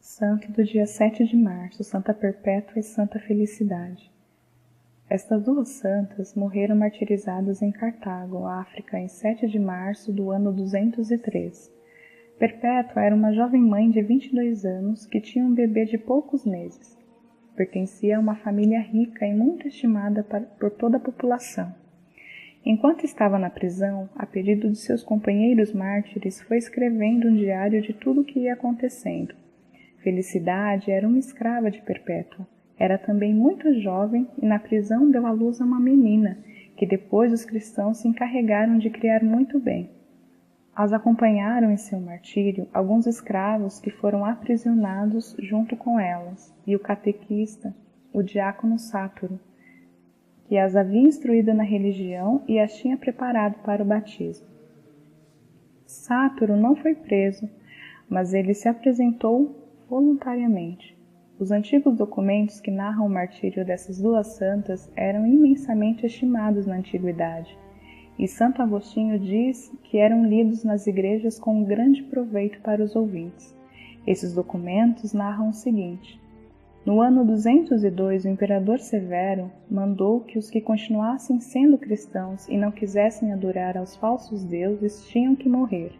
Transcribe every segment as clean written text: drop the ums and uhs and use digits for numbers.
Santo do dia 7 de março, Santa Perpétua e Santa Felicidade. Estas duas santas morreram martirizadas em Cartago, África, em 7 de março do ano 203. Perpétua era uma jovem mãe de 22 anos que tinha um bebê de poucos meses. Pertencia a uma família rica e muito estimada por toda a população. Enquanto estava na prisão, a pedido de seus companheiros mártires, foi escrevendo um diário de tudo o que ia acontecendo. Felicidade era uma escrava de Perpétua. Era também muito jovem e na prisão deu à luz a uma menina, que depois os cristãos se encarregaram de criar muito bem. As acompanharam em seu martírio alguns escravos que foram aprisionados junto com elas, e o catequista, o diácono Sátoro, que as havia instruído na religião e as tinha preparado para o batismo. Sátoro não foi preso, mas ele se apresentou voluntariamente. Os antigos documentos que narram o martírio dessas duas santas eram imensamente estimados na antiguidade, e Santo Agostinho diz que eram lidos nas igrejas com grande proveito para os ouvintes. Esses documentos narram o seguinte: no ano 202, o imperador Severo mandou que os que continuassem sendo cristãos e não quisessem adorar aos falsos deuses tinham que morrer.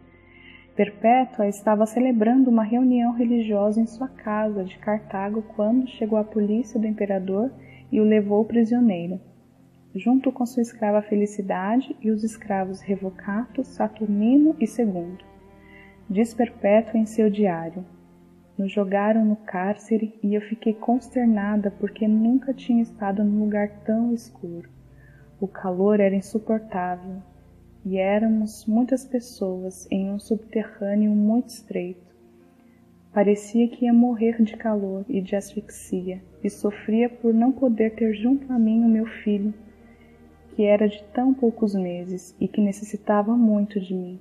Perpétua estava celebrando uma reunião religiosa em sua casa de Cartago quando chegou a polícia do imperador e o levou prisioneiro, junto com sua escrava Felicidade e os escravos Revocato, Saturnino e Segundo. Diz Perpétua em seu diário: nos jogaram no cárcere e eu fiquei consternada porque nunca tinha estado num lugar tão escuro. O calor era insuportável. E éramos muitas pessoas em um subterrâneo muito estreito. Parecia que ia morrer de calor e de asfixia, e sofria por não poder ter junto a mim o meu filho, que era de tão poucos meses e que necessitava muito de mim.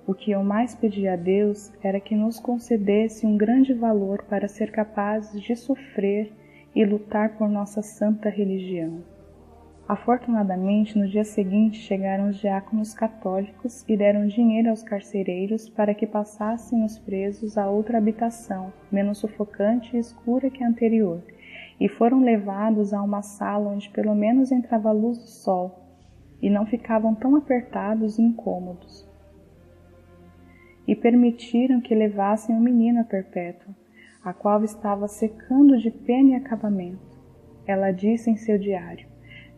O que eu mais pedia a Deus era que nos concedesse um grande valor para ser capazes de sofrer e lutar por nossa santa religião. Afortunadamente, no dia seguinte chegaram os diáconos católicos e deram dinheiro aos carcereiros para que passassem os presos a outra habitação, menos sufocante e escura que a anterior, e foram levados a uma sala onde pelo menos entrava a luz do sol, e não ficavam tão apertados e incômodos. E permitiram que levassem o menino a Perpétua, a qual estava secando de pena e acabamento. Ela disse em seu diário: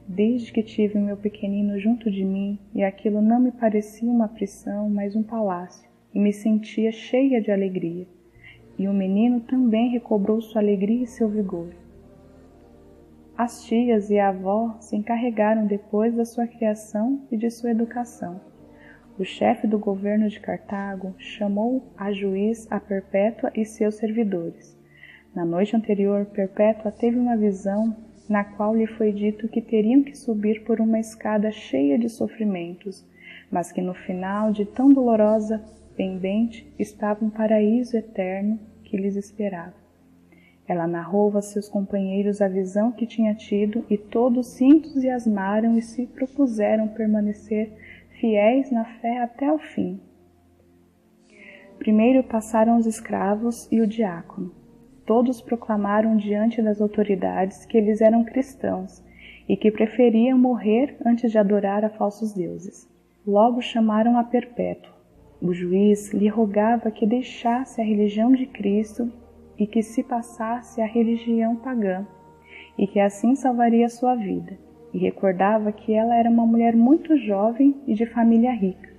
desde que tive o meu pequenino junto de mim, e aquilo não me parecia uma prisão, mas um palácio, e me sentia cheia de alegria. E o menino também recobrou sua alegria e seu vigor. As tias e a avó se encarregaram depois da sua criação e de sua educação. O chefe do governo de Cartago chamou a juiz a Perpétua e seus servidores. Na noite anterior, Perpétua teve uma visão na qual lhe foi dito que teriam que subir por uma escada cheia de sofrimentos, mas que no final de tão dolorosa pendente estava um paraíso eterno que lhes esperava. Ela narrou a seus companheiros a visão que tinha tido e todos se entusiasmaram e se propuseram permanecer fiéis na fé até o fim. Primeiro passaram os escravos e o diácono. Todos proclamaram diante das autoridades que eles eram cristãos e que preferiam morrer antes de adorar a falsos deuses. Logo chamaram a Perpétua. O juiz lhe rogava que deixasse a religião de Cristo e que se passasse à religião pagã, e que assim salvaria sua vida, e recordava que ela era uma mulher muito jovem e de família rica.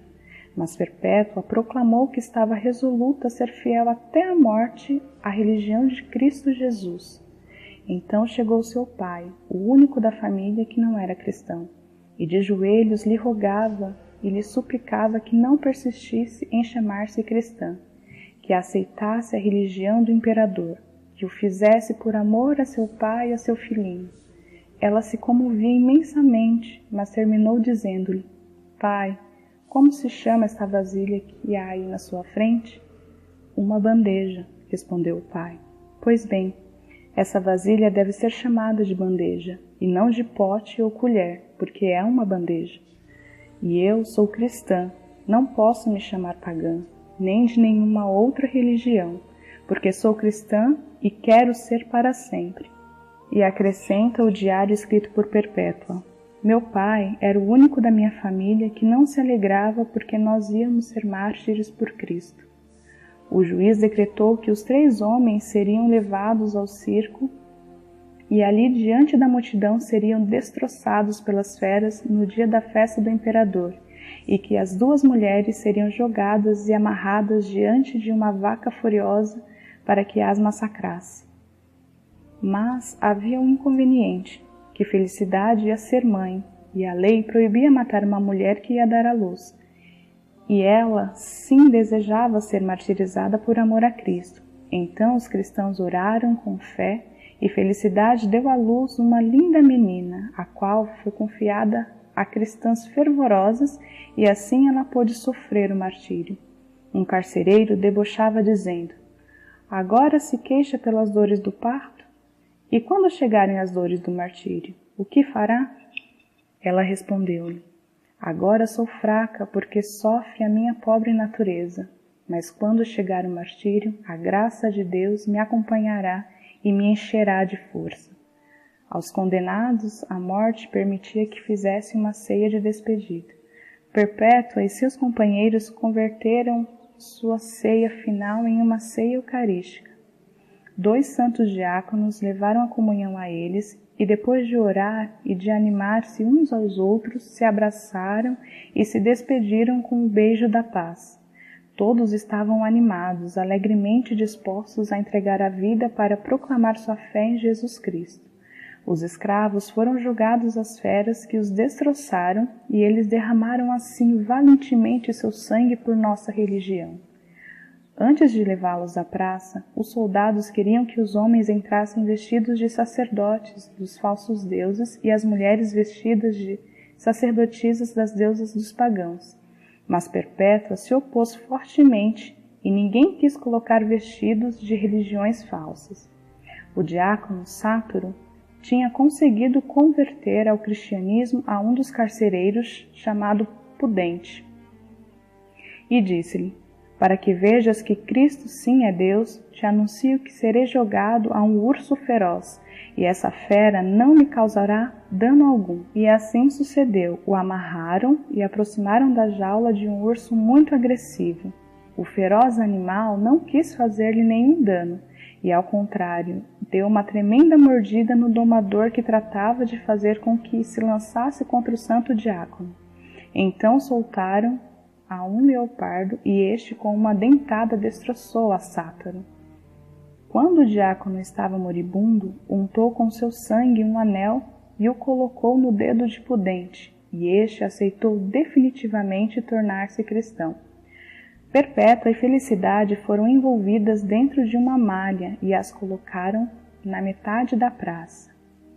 Mas Perpétua proclamou que estava resoluta a ser fiel até a morte à religião de Cristo Jesus. Então chegou seu pai, o único da família que não era cristão, e de joelhos lhe rogava e lhe suplicava que não persistisse em chamar-se cristã, que aceitasse a religião do imperador, que o fizesse por amor a seu pai e a seu filhinho. Ela se comovia imensamente, mas terminou dizendo-lhe: Pai, Como se chama esta vasilha que há aí na sua frente? Uma bandeja, respondeu o pai. Pois bem, essa vasilha deve ser chamada de bandeja, e não de pote ou colher, porque é uma bandeja. E eu sou cristã, não posso me chamar pagã, nem de nenhuma outra religião, porque sou cristã e quero ser para sempre. E acrescenta o diário escrito por Perpétua. Meu pai era o único da minha família que não se alegrava porque nós íamos ser mártires por Cristo. O juiz decretou que os 3 homens seriam levados ao circo e ali diante da multidão seriam destroçados pelas feras no dia da festa do imperador, e que as 2 mulheres seriam jogadas e amarradas diante de uma vaca furiosa para que as massacrasse. Mas havia um inconveniente, que Felicidade ia ser mãe, e a lei proibia matar uma mulher que ia dar à luz. E ela, sim, desejava ser martirizada por amor a Cristo. Então os cristãos oraram com fé, e Felicidade deu à luz uma linda menina, a qual foi confiada a cristãs fervorosas, e assim ela pôde sofrer o martírio. Um carcereiro debochava dizendo: agora se queixa pelas dores do parto? E quando chegarem as dores do martírio, o que fará? Ela respondeu-lhe: agora sou fraca, porque sofre a minha pobre natureza, mas quando chegar o martírio, a graça de Deus me acompanhará e me encherá de força. Aos condenados, a morte permitia que fizesse uma ceia de despedida. Perpétua e seus companheiros converteram sua ceia final em uma ceia eucarística. 2 santos diáconos levaram a comunhão a eles e, depois de orar e de animar-se uns aos outros, se abraçaram e se despediram com o beijo da paz. Todos estavam animados, alegremente dispostos a entregar a vida para proclamar sua fé em Jesus Cristo. Os escravos foram jogados às feras que os destroçaram e eles derramaram assim valentemente seu sangue por nossa religião. Antes de levá-los à praça, os soldados queriam que os homens entrassem vestidos de sacerdotes dos falsos deuses e as mulheres vestidas de sacerdotisas das deusas dos pagãos. Mas Perpétua se opôs fortemente e ninguém quis colocar vestidos de religiões falsas. O diácono Sátoro tinha conseguido converter ao cristianismo a um dos carcereiros chamado Pudente. E disse-lhe: para que vejas que Cristo sim é Deus, te anuncio que serei jogado a um urso feroz, e essa fera não me causará dano algum. E assim sucedeu, o amarraram e aproximaram da jaula de um urso muito agressivo. O feroz animal não quis fazer-lhe nenhum dano, e ao contrário, deu uma tremenda mordida no domador que tratava de fazer com que se lançasse contra o santo diácono. Então soltaram a um leopardo e este com uma dentada destroçou a Sátoro. Quando o diácono estava moribundo, untou com seu sangue um anel e o colocou no dedo de Pudente, e este aceitou definitivamente tornar-se cristão. Perpétua e Felicidade foram envolvidas dentro de uma malha e as colocaram na metade da praça,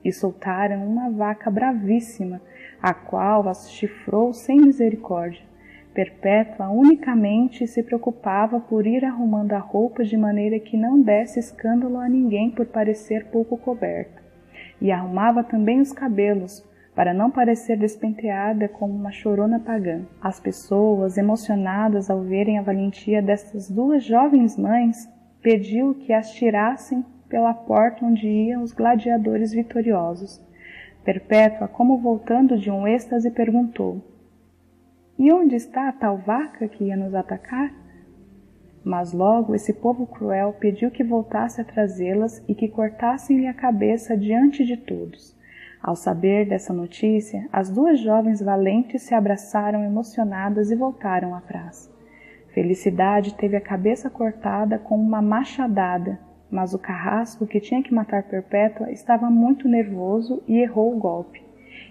e soltaram uma vaca bravíssima, a qual as chifrou sem misericórdia. Perpétua unicamente se preocupava por ir arrumando a roupa de maneira que não desse escândalo a ninguém por parecer pouco coberta, e arrumava também os cabelos, para não parecer despenteada como uma chorona pagã. As pessoas, emocionadas ao verem a valentia dessas 2 jovens mães, pediu que as tirassem pela porta onde iam os gladiadores vitoriosos. Perpétua, como voltando de um êxtase, perguntou: e onde está a tal vaca que ia nos atacar? Mas logo esse povo cruel pediu que voltasse a trazê-las e que cortassem-lhe a cabeça diante de todos. Ao saber dessa notícia, as 2 jovens valentes se abraçaram emocionadas e voltaram à praça. Felicidade teve a cabeça cortada com uma machadada, mas o carrasco que tinha que matar Perpétua estava muito nervoso e errou o golpe.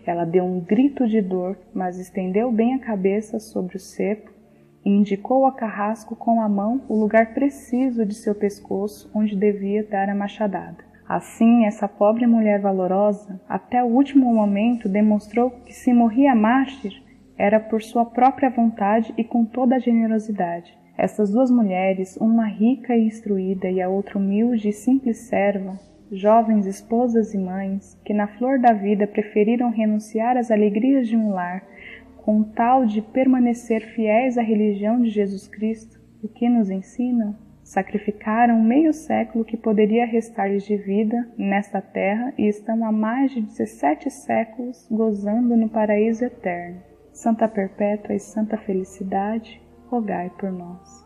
Ela deu um grito de dor, mas estendeu bem a cabeça sobre o cepo e indicou ao carrasco com a mão o lugar preciso de seu pescoço onde devia dar a machadada. Assim, essa pobre mulher valorosa, até o último momento, demonstrou que se morria mártir, era por sua própria vontade e com toda a generosidade. Estas duas mulheres, uma rica e instruída e a outra humilde e simples serva, jovens esposas e mães, que na flor da vida preferiram renunciar às alegrias de um lar, com tal de permanecer fiéis à religião de Jesus Cristo, o que nos ensinam? Sacrificaram meio século que poderia restar-lhes de vida nesta terra e estão há mais de 17 séculos gozando no paraíso eterno. Santa Perpétua e Santa Felicidade, rogai por nós.